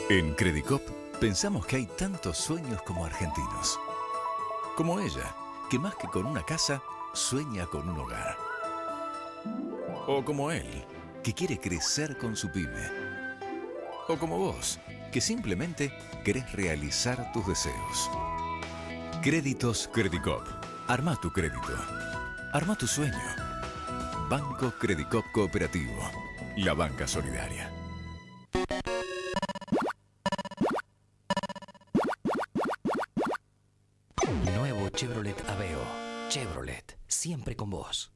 En Credicop pensamos que hay tantos sueños como argentinos. Como ella, que más que con una casa, sueña con un hogar. O como él, que quiere crecer con su pyme. O como vos, que simplemente querés realizar tus deseos. Créditos Credicop. Arma tu crédito. Arma tu sueño. Banco Credicop Cooperativo. La banca solidaria. Nuevo Chevrolet Aveo. Chevrolet, siempre con vos.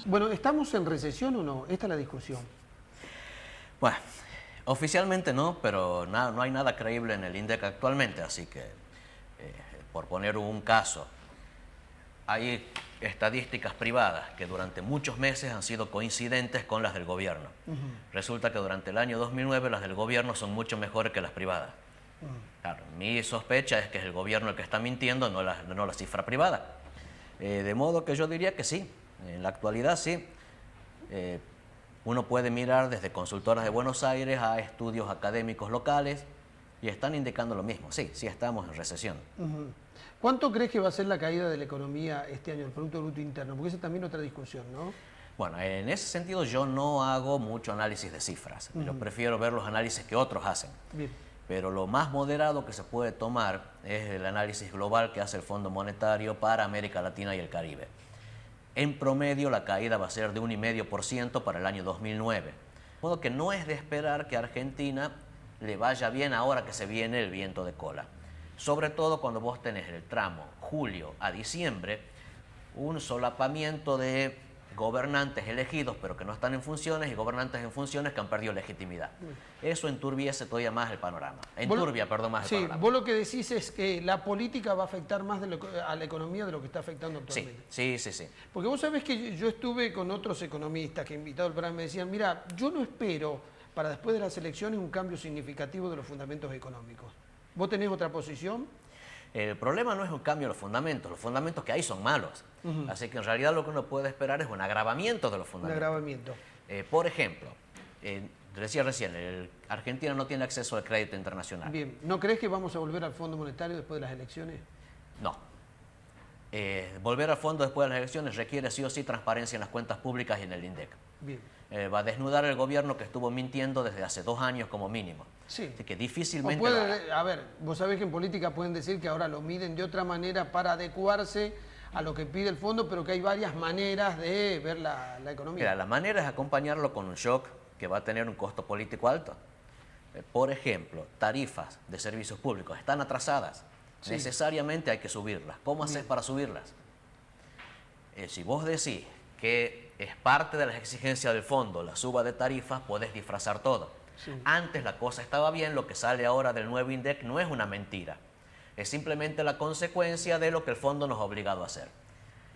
Bueno, ¿estamos en recesión o no? Esta es la discusión. Bueno, oficialmente no, pero no hay nada creíble en el INDEC actualmente, así que, por poner un caso, hay estadísticas privadas que durante muchos meses han sido coincidentes con las del gobierno. Resulta que durante el año 2009 las del gobierno son mucho mejores que las privadas. Claro, mi sospecha es que es el gobierno el que está mintiendo, no la cifra privada. De modo que yo diría que sí, en la actualidad sí. Uno puede mirar desde consultoras de Buenos Aires a estudios académicos locales y están indicando lo mismo. Sí, sí estamos en recesión. ¿Cuánto crees que va a ser la caída de la economía este año, el Producto Bruto Interno? Porque esa es también otra discusión, ¿no? Bueno, en ese sentido yo no hago mucho análisis de cifras. Yo prefiero ver los análisis que otros hacen. Bien. Pero lo más moderado que se puede tomar es el análisis global que hace el Fondo Monetario para América Latina y el Caribe. En promedio la caída va a ser de 1,5% para el año 2009. De modo que no es de esperar que a Argentina le vaya bien ahora que se viene el viento de cola. Sobre todo cuando vos tenés el tramo julio a diciembre, un solapamiento de gobernantes elegidos pero que no están en funciones y gobernantes en funciones que han perdido legitimidad. Eso enturbiece todavía más el panorama. Enturbia, perdón, más el panorama. Vos lo que decís es que la política va a afectar más a la economía de lo que está afectando actualmente. Sí. Porque vos sabés que yo estuve con otros economistas que invitados al programa me decían, mira, yo no espero para después de las elecciones un cambio significativo de los fundamentos económicos. ¿Vos tenés otra posición? El problema no es un cambio de los fundamentos que hay son malos. Así que en realidad lo que uno puede esperar es un agravamiento de los fundamentos. Un agravamiento. Por ejemplo, decía recién, Argentina no tiene acceso al crédito internacional. Bien, ¿no crees que vamos a volver al Fondo Monetario después de las elecciones? No. Volver al fondo después de las elecciones requiere sí o sí transparencia en las cuentas públicas y en el INDEC. Bien. Va a desnudar el gobierno que estuvo mintiendo desde hace 2 años como mínimo. Sí. Así que difícilmente... A ver, vos sabés que en política pueden decir que ahora lo miden de otra manera para adecuarse a lo que pide el fondo, pero que hay varias maneras de ver la economía. Mira, la manera es acompañarlo con un shock que va a tener un costo político alto. Por ejemplo, tarifas de servicios públicos están atrasadas. Sí. Necesariamente hay que subirlas. ¿Cómo haces para subirlas? Si vos decís que es parte de las exigencias del fondo la suba de tarifas, podés disfrazar todo. Sí. Antes la cosa estaba bien, lo que sale ahora del nuevo INDEC no es una mentira. Es simplemente la consecuencia de lo que el fondo nos ha obligado a hacer.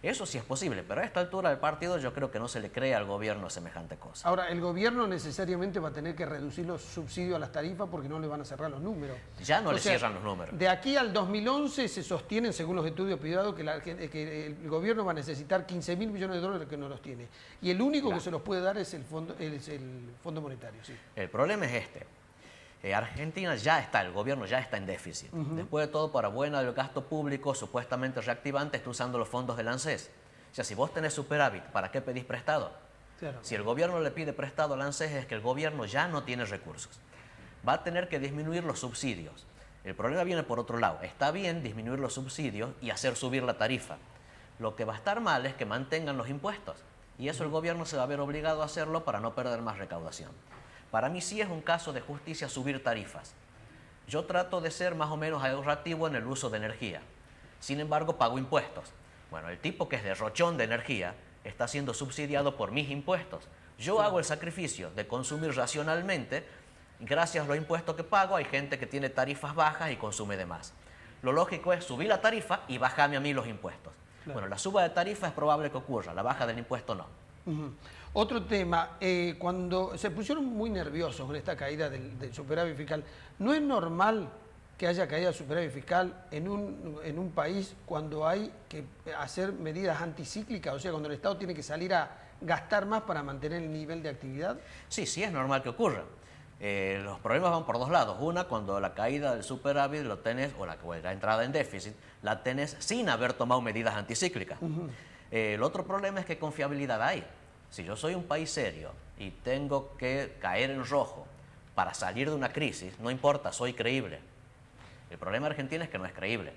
Eso sí es posible, pero a esta altura del partido yo creo que no se le cree al gobierno semejante cosa. Ahora, el gobierno necesariamente va a tener que reducir los subsidios a las tarifas porque no le van a cerrar los números. Ya no le cierran los números. De aquí al 2011 se sostienen, según los estudios privados, que el gobierno va a necesitar 15.000 millones de dólares que no los tiene. Y el único que se los puede dar es el Fondo Monetario. Sí. El problema es este. Argentina ya está, el gobierno ya está en déficit. Después de todo, para buena del gasto público, supuestamente reactivante, está usando los fondos del ANSES. O sea, si vos tenés superávit, ¿para qué pedís prestado? Claro. Si el gobierno le pide prestado al ANSES es que el gobierno ya no tiene recursos. Va a tener que disminuir los subsidios. El problema viene por otro lado. Está bien disminuir los subsidios y hacer subir la tarifa. Lo que va a estar mal es que mantengan los impuestos. Y eso el gobierno se va a ver obligado a hacerlo para no perder más recaudación. Para mí sí es un caso de justicia subir tarifas. Yo trato de ser más o menos ahorrativo en el uso de energía. Sin embargo, pago impuestos. Bueno, el tipo que es derrochón de energía está siendo subsidiado por mis impuestos. Yo hago el sacrificio de consumir racionalmente. Gracias a los impuestos que pago, hay gente que tiene tarifas bajas y consume de más. Lo lógico es subir la tarifa y bajarme a mí los impuestos. Claro. Bueno, la suba de tarifa es probable que ocurra, la baja del impuesto no. Otro tema, cuando se pusieron muy nerviosos con esta caída del superávit fiscal, ¿no es normal que haya caída del superávit fiscal en un país cuando hay que hacer medidas anticíclicas? O sea, cuando el Estado tiene que salir a gastar más para mantener el nivel de actividad? Sí, sí es normal que ocurra. Los problemas van por dos lados. Una, cuando la caída del superávit lo tenés, o la entrada en déficit, la tenés sin haber tomado medidas anticíclicas. El otro problema es qué confiabilidad hay. Si yo soy un país serio y tengo que caer en rojo para salir de una crisis, no importa, soy creíble. El problema de Argentina es que no es creíble.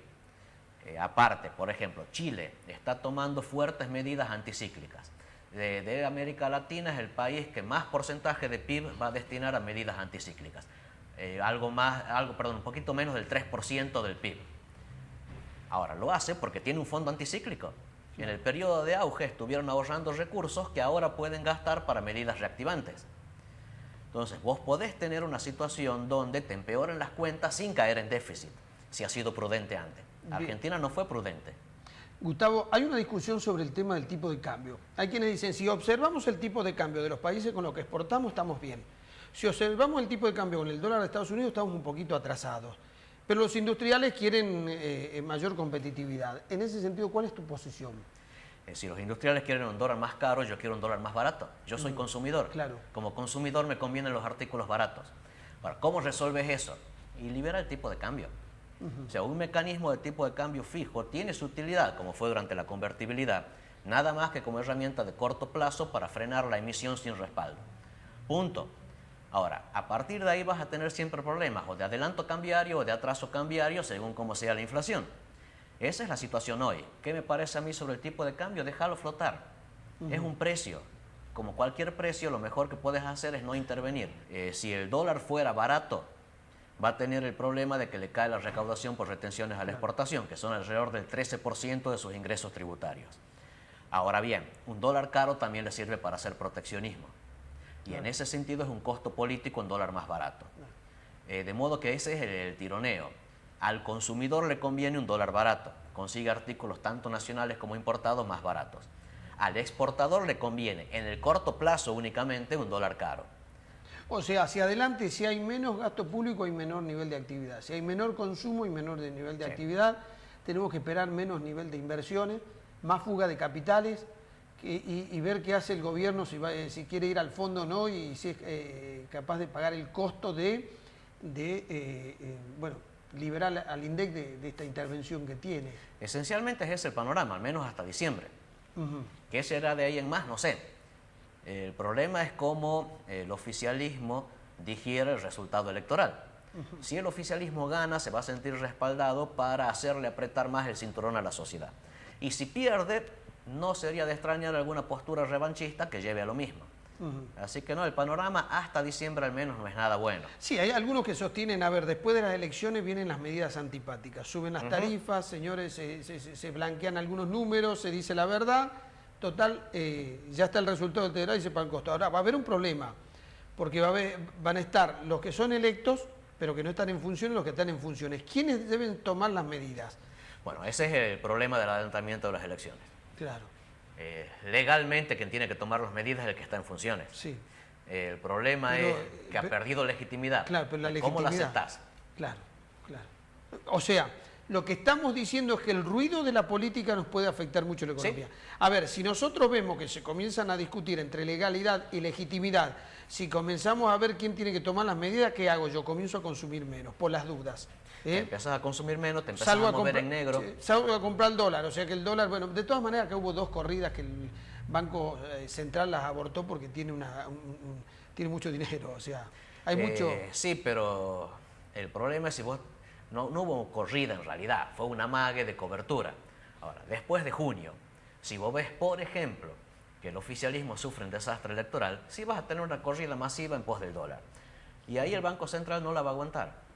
Aparte, por ejemplo, Chile está tomando fuertes medidas anticíclicas. De América Latina es el país que más porcentaje de PIB va a destinar a medidas anticíclicas. Un poquito menos del 3% del PIB. Ahora, lo hace porque tiene un fondo anticíclico. En el periodo de auge estuvieron ahorrando recursos que ahora pueden gastar para medidas reactivantes. Entonces, vos podés tener una situación donde te empeoren las cuentas sin caer en déficit, si has sido prudente antes. Argentina no fue prudente. Gustavo, hay una discusión sobre el tema del tipo de cambio. Hay quienes dicen, si observamos el tipo de cambio de los países con los que exportamos, estamos bien. Si observamos el tipo de cambio con el dólar de Estados Unidos, estamos un poquito atrasados. Pero los industriales quieren mayor competitividad. En ese sentido, ¿cuál es tu posición? Si los industriales quieren un dólar más caro, yo quiero un dólar más barato. Yo soy consumidor. Claro. Como consumidor me convienen los artículos baratos. Ahora, ¿cómo resuelves eso? Y libera el tipo de cambio. O sea, un mecanismo de tipo de cambio fijo tiene su utilidad, como fue durante la convertibilidad, nada más que como herramienta de corto plazo para frenar la emisión sin respaldo. Punto. Ahora, a partir de ahí vas a tener siempre problemas, o de adelanto cambiario o de atraso cambiario, según cómo sea la inflación. Esa es la situación hoy. ¿Qué me parece a mí sobre el tipo de cambio? Déjalo flotar. Es un precio. Como cualquier precio, lo mejor que puedes hacer es no intervenir. Si el dólar fuera barato, va a tener el problema de que le cae la recaudación por retenciones a la exportación, que son alrededor del 13% de sus ingresos tributarios. Ahora bien, un dólar caro también le sirve para hacer proteccionismo. Y en ese sentido es un costo político un dólar más barato. De modo que ese es el tironeo. Al consumidor le conviene un dólar barato, consigue artículos tanto nacionales como importados más baratos. Al exportador le conviene en el corto plazo únicamente un dólar caro. O sea, hacia adelante, si hay menos gasto público, hay menor nivel de actividad. Si hay menor consumo y menor nivel de actividad, tenemos que esperar menos nivel de inversiones, más fuga de capitales y ver qué hace el gobierno, si quiere ir al fondo o no, y si es capaz de pagar el costo de liberar al INDEC de esta intervención que tiene. Esencialmente es ese el panorama, al menos hasta diciembre. ¿Qué será de ahí en más? No sé. El problema es cómo el oficialismo digiere el resultado electoral. Si el oficialismo gana, se va a sentir respaldado para hacerle apretar más el cinturón a la sociedad. Y si pierde, no sería de extrañar alguna postura revanchista que lleve a lo mismo. Así que no, el panorama hasta diciembre al menos no es nada bueno. Sí, hay algunos que sostienen, a ver, después de las elecciones vienen las medidas antipáticas. Suben las tarifas, señores, se blanquean algunos números, se dice la verdad. Total, ya está el resultado del y se paga el costo. Ahora, va a haber un problema, porque van a estar los que son electos, pero que no están en funciones, los que están en funciones. ¿Quiénes deben tomar las medidas? Bueno, ese es el problema del adelantamiento de las elecciones. Claro. Legalmente quien tiene que tomar las medidas es el que está en funciones. Sí. El problema es que ha perdido legitimidad. Claro, pero la legitimidad. ¿Cómo la aceptás? Claro, claro. O sea, lo que estamos diciendo es que el ruido de la política nos puede afectar mucho la economía. ¿Sí? A ver, si nosotros vemos que se comienzan a discutir entre legalidad y legitimidad, si comenzamos a ver quién tiene que tomar las medidas, ¿qué hago? Yo comienzo a consumir menos, por las dudas. Te empiezas a consumir menos, te empiezas a mover en negro. Salgo a comprar el dólar, o sea que el dólar, bueno, de todas maneras que hubo 2 corridas que el Banco Central las abortó porque tiene tiene mucho dinero, o sea, hay mucho... Sí, pero el problema es si vos... No hubo corrida en realidad, fue un amague de cobertura. Ahora, después de junio, si vos ves, por ejemplo, que el oficialismo sufre un desastre electoral, sí vas a tener una corrida masiva en pos del dólar. Y ahí el Banco Central no la va a aguantar.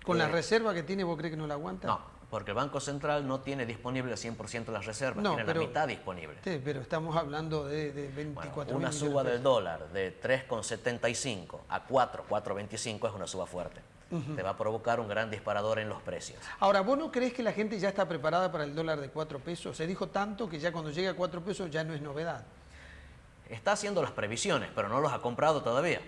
¿Con la reserva que tiene vos crees que no la aguanta? No, porque el Banco Central no tiene disponible el 100% de las reservas, tiene la mitad disponible. Sí, pero estamos hablando de 24 Una suba del dólar de 3,75 a 4,25 es una suba fuerte. Te va a provocar un gran disparador en los precios. Ahora, ¿vos no crees que la gente ya está preparada para el dólar de 4 pesos? Se dijo tanto que ya cuando llegue a 4 pesos ya no es novedad. Está haciendo las previsiones, pero no los ha comprado todavía.